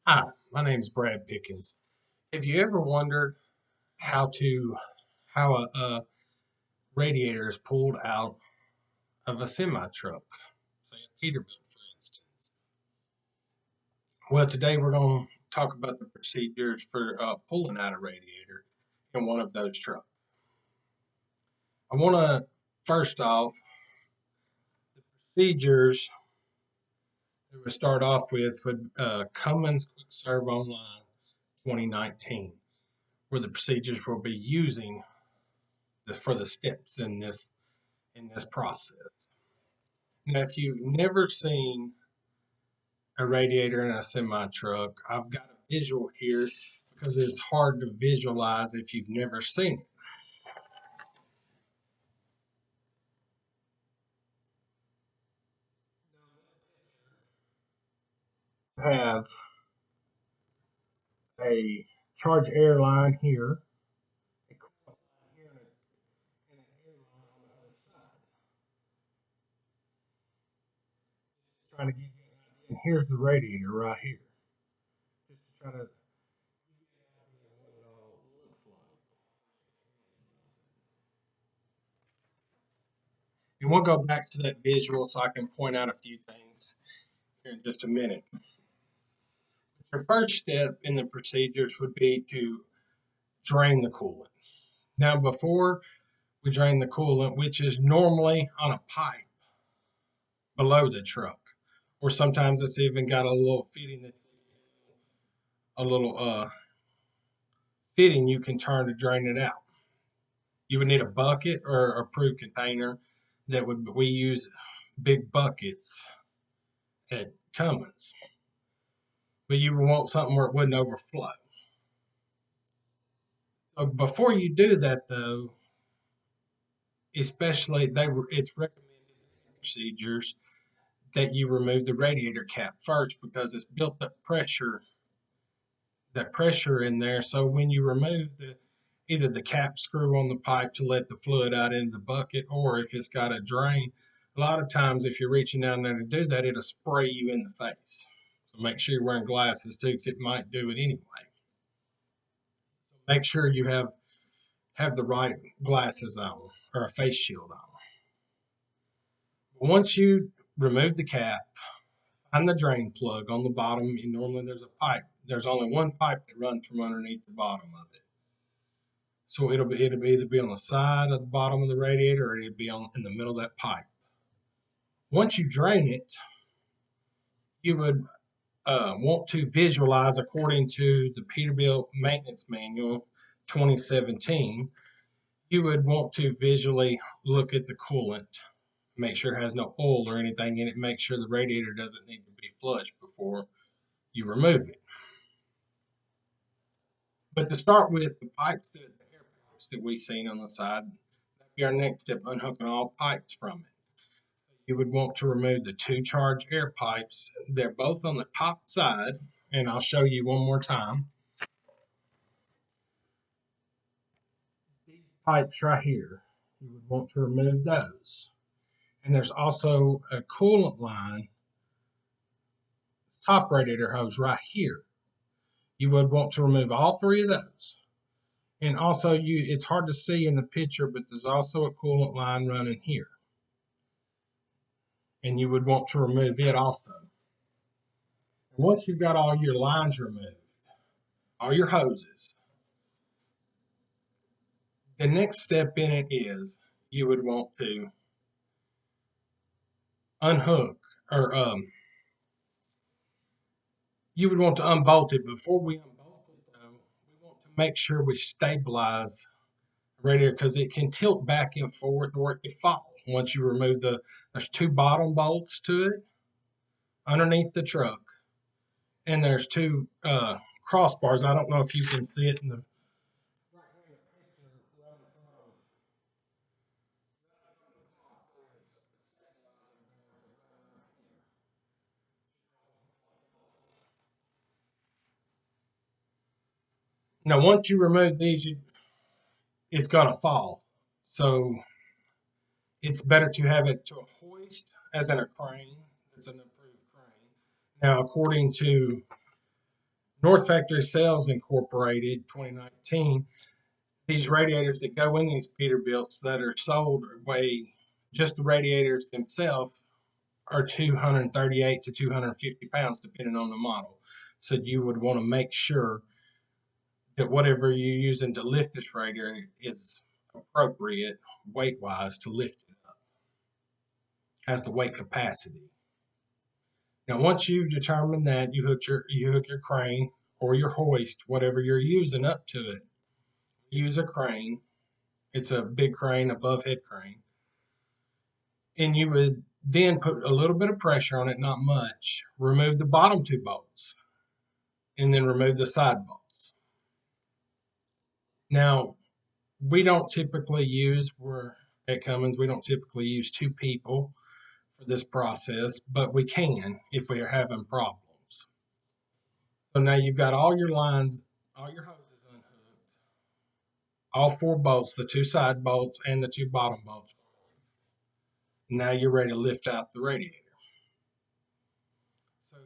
Hi, my name's Brad Pickens. Have you ever wondered how a radiator is pulled out of a semi truck, say a Peterbilt, for instance? Well, today we're going to talk about the procedures for pulling out a radiator in one of those trucks. I want to first off the procedures that we start off with Cummins Quick Serve Online 2019, where the procedures we'll be using for the steps in this process. Now, if you've never seen a radiator in a semi truck, I've got a visual here because it's hard to visualize if you've never seen it. You have a charge air line here, a coolant line here, and an air line on the other side. Trying to give you an idea. And here's the radiator right here. Just to try to give you an idea of what it all looks like. And we'll go back to that visual so I can point out a few things here in just a minute. The first step in the procedures would be to drain the coolant. Now, before we drain the coolant, which is normally on a pipe below the truck, or sometimes it's even got a little fitting you can turn to drain it out. You would need a bucket or a approved container. We use big buckets at Cummins, but you would want something where it wouldn't overflow. So before you do that, though, especially it's recommended in procedures that you remove the radiator cap first because it's built up that pressure in there. So when you remove either the cap screw on the pipe to let the fluid out into the bucket, or if it's got a drain, a lot of times if you're reaching down there to do that, it'll spray you in the face. So make sure you're wearing glasses too, because it might do it anyway. So make sure you have the right glasses on or a face shield on. Once you remove the cap, find the drain plug on the bottom. And normally there's a pipe. There's only one pipe that runs from underneath the bottom of it. So it'll either be on the side of the bottom of the radiator or it'll be in the middle of that pipe. Once you drain it, you would want to visualize according to the Peterbilt Maintenance Manual 2017. You would want to visually look at the coolant, make sure it has no oil or anything in it, make sure the radiator doesn't need to be flushed before you remove it. But to start with, the air pipes that we've seen on the side, that'd be our next step, unhooking all pipes from it. You would want to remove the two charge air pipes. They're both on the top side, and I'll show you one more time. These pipes right here, you would want to remove those. And there's also a coolant line, top radiator hose right here. You would want to remove all three of those. And also, it's hard to see in the picture, but there's also a coolant line running here. And you would want to remove it also. And once you've got all your lines removed, all your hoses, the next step in it is you would want to unhook or you would want to unbolt it. Before we unbolt it, though, we want to make sure we stabilize the radiator because it can tilt back and forth or it can fall. Once you remove there's two bottom bolts to it underneath the truck, and there's two crossbars. I don't know if you can see it in the now. Once you remove these, it's gonna fall. So it's better to have it to a hoist as in a crane. It's an approved crane. Now, according to North Factory Sales Incorporated, 2019, these radiators that go in these Peterbilts that are sold weigh, just the radiators themselves are 238 to 250 pounds, depending on the model. So you would want to make sure that whatever you're using to lift this radiator is appropriate weight-wise to lift it up, has the weight capacity. Now, once you've determined that, you hook your crane or your hoist, whatever you're using, up to it. Use a crane. It's a big crane, above head crane. And you would then put a little bit of pressure on it, not much. Remove the bottom two bolts, and then remove the side bolts. Now, we don't typically use, we're at Cummins, we don't typically use two people for this process, but we can if we are having problems. So now you've got all your lines, all your hoses unhooked, all four bolts, the two side bolts and the two bottom bolts. Now you're ready to lift out the radiator. So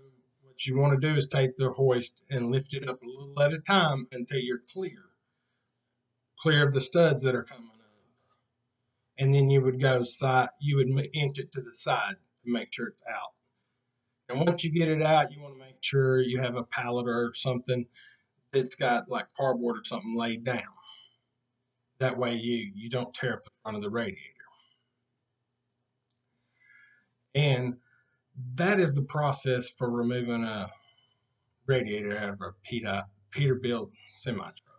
what you want to do is take the hoist and lift it up a little at a time until you're clear of the studs that are coming up. And then you would go you would inch it to the side to make sure it's out. And once you get it out, you want to make sure you have a pallet or something that's got like cardboard or something laid down. That way you don't tear up the front of the radiator. And that is the process for removing a radiator out of a Peterbilt semi-truck.